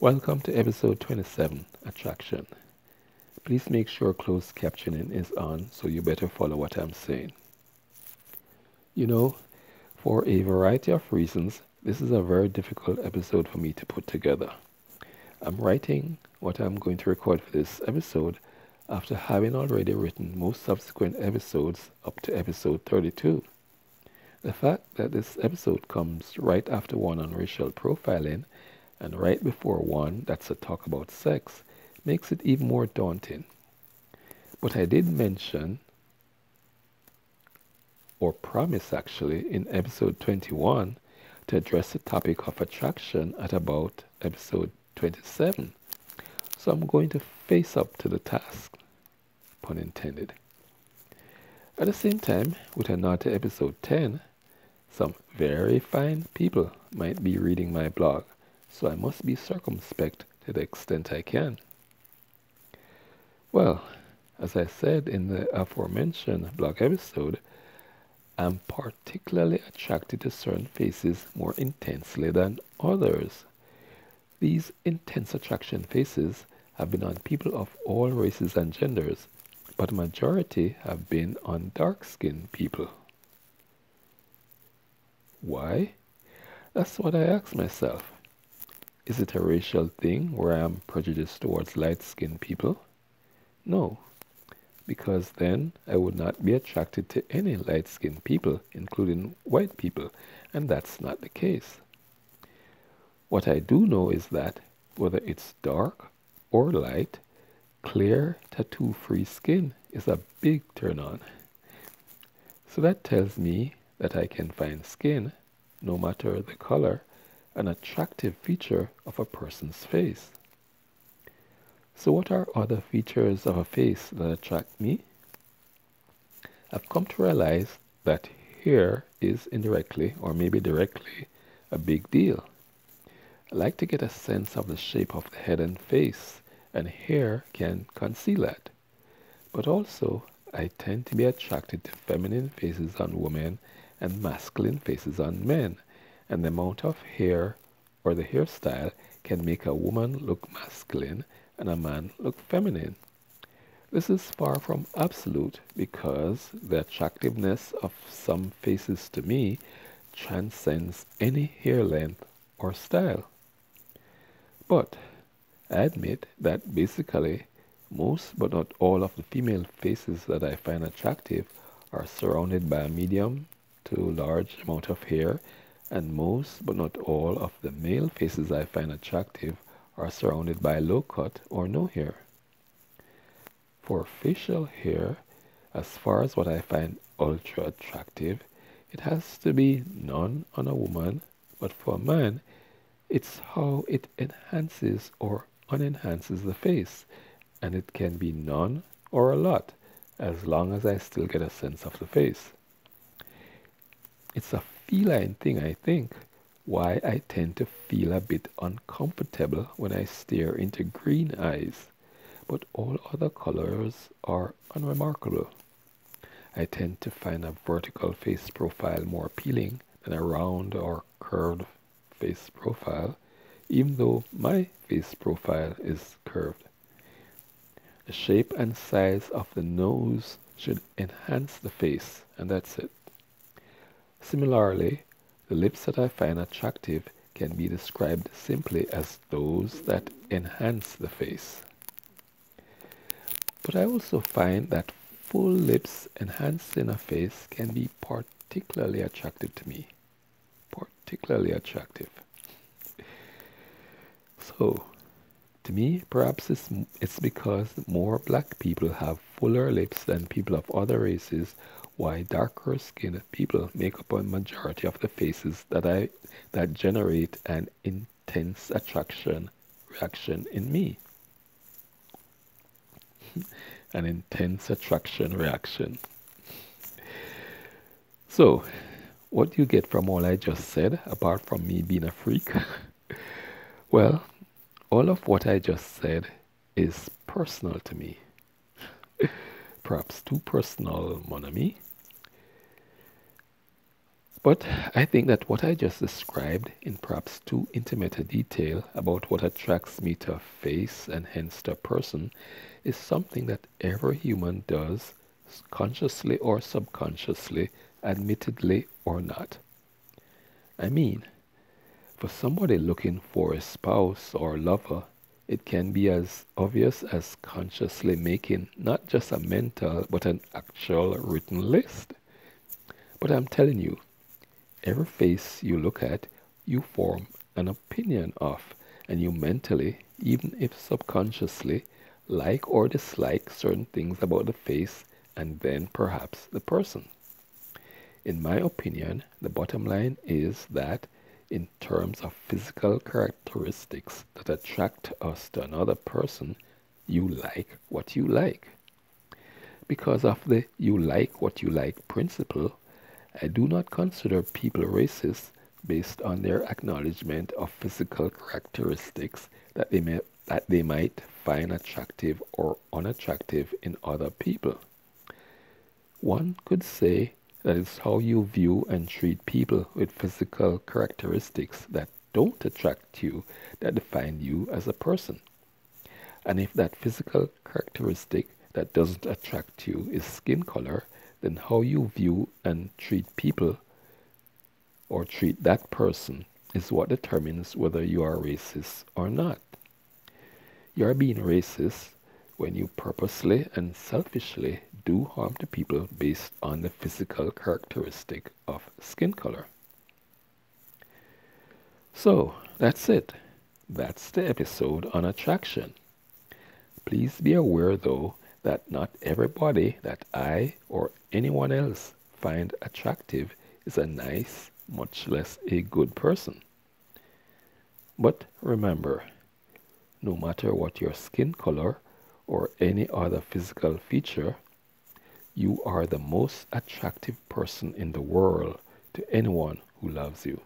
Welcome to episode 27, Attraction. Please make sure closed captioning is on so you better follow what I'm saying. You know, for a variety of reasons, this is a very difficult episode for me to put together. I'm writing what I'm going to record for this episode after having already written most subsequent episodes up to episode 32. The fact that this episode comes right after one on racial profiling and right before one that's a talk about sex makes it even more daunting. But I did mention, or promise actually, in episode 21 to address the topic of attraction at about episode 27. So I'm going to face up to the task, pun intended. At the same time, with a nod to episode 10, some very fine people might be reading my blog, so I must be circumspect to the extent I can. Well, as I said in the aforementioned blog episode, I'm particularly attracted to certain faces more intensely than others. These intense attraction faces have been on people of all races and genders, but a majority have been on dark-skinned people. Why? That's what I ask myself. Is it a racial thing where I'm prejudiced towards light-skinned people? No, because then I would not be attracted to any light-skinned people, including white people, and that's not the case. What I do know is that whether it's dark or light, clear, tattoo-free skin is a big turn-on. So that tells me that I can find skin, no matter the color, an attractive feature of a person's face. So what are other features of a face that attract me? I've come to realize that hair is indirectly, or maybe directly, a big deal. I like to get a sense of the shape of the head and face, and hair can conceal that. But also, I tend to be attracted to feminine faces on women and masculine faces on men, and the amount of hair or the hairstyle can make a woman look masculine and a man look feminine. This is far from absolute because the attractiveness of some faces to me transcends any hair length or style. But I admit that basically most but not all of the female faces that I find attractive are surrounded by a medium to large amount of hair, and most but not all of the male faces I find attractive are surrounded by low cut or no hair. For facial hair, as far as what I find ultra attractive, it has to be none on a woman, but for a man, it's how it enhances or unenhances the face, and it can be none or a lot, as long as I still get a sense of the face. It's a feline thing, I think, why I tend to feel a bit uncomfortable when I stare into green eyes, but all other colors are unremarkable. I tend to find a vertical face profile more appealing than a round or curved face profile, even though my face profile is curved. The shape and size of the nose should enhance the face, and that's it. Similarly, the lips that I find attractive can be described simply as those that enhance the face. But I also find that full lips enhancing a face can be particularly attractive to me. Particularly attractive. So, to me, perhaps it's because more black people have fuller lips than people of other races, why darker skinned people make up a majority of the faces that generate an intense attraction reaction in me. An intense attraction reaction. So, what do you get from all I just said, apart from me being a freak? Well, all of what I just said is personal to me. Perhaps too personal, mon ami. But I think that what I just described in perhaps too intimate a detail about what attracts me to a face and hence to a person is something that every human does, consciously or subconsciously, admittedly or not. I mean, for somebody looking for a spouse or lover, it can be as obvious as consciously making not just a mental but an actual written list. But I'm telling you, every face you look at, you form an opinion of, and you mentally, even if subconsciously, like or dislike certain things about the face and then perhaps the person. In my opinion, the bottom line is that in terms of physical characteristics that attract us to another person, you like what you like. Because of the you like what you like principle, I do not consider people racist based on their acknowledgement of physical characteristics that they might find attractive or unattractive in other people. One could say that it's how you view and treat people with physical characteristics that don't attract you that define you as a person. And if that physical characteristic that doesn't attract you is skin color, then how you view and treat people or treat that person is what determines whether you are racist or not. You are being racist when you purposely and selfishly do harm to people based on the physical characteristic of skin color. So, that's it. That's the episode on attraction. Please be aware though that not everybody that I or anyone else find attractive is a nice, much less a good person. But remember, no matter what your skin color or any other physical feature, you are the most attractive person in the world to anyone who loves you.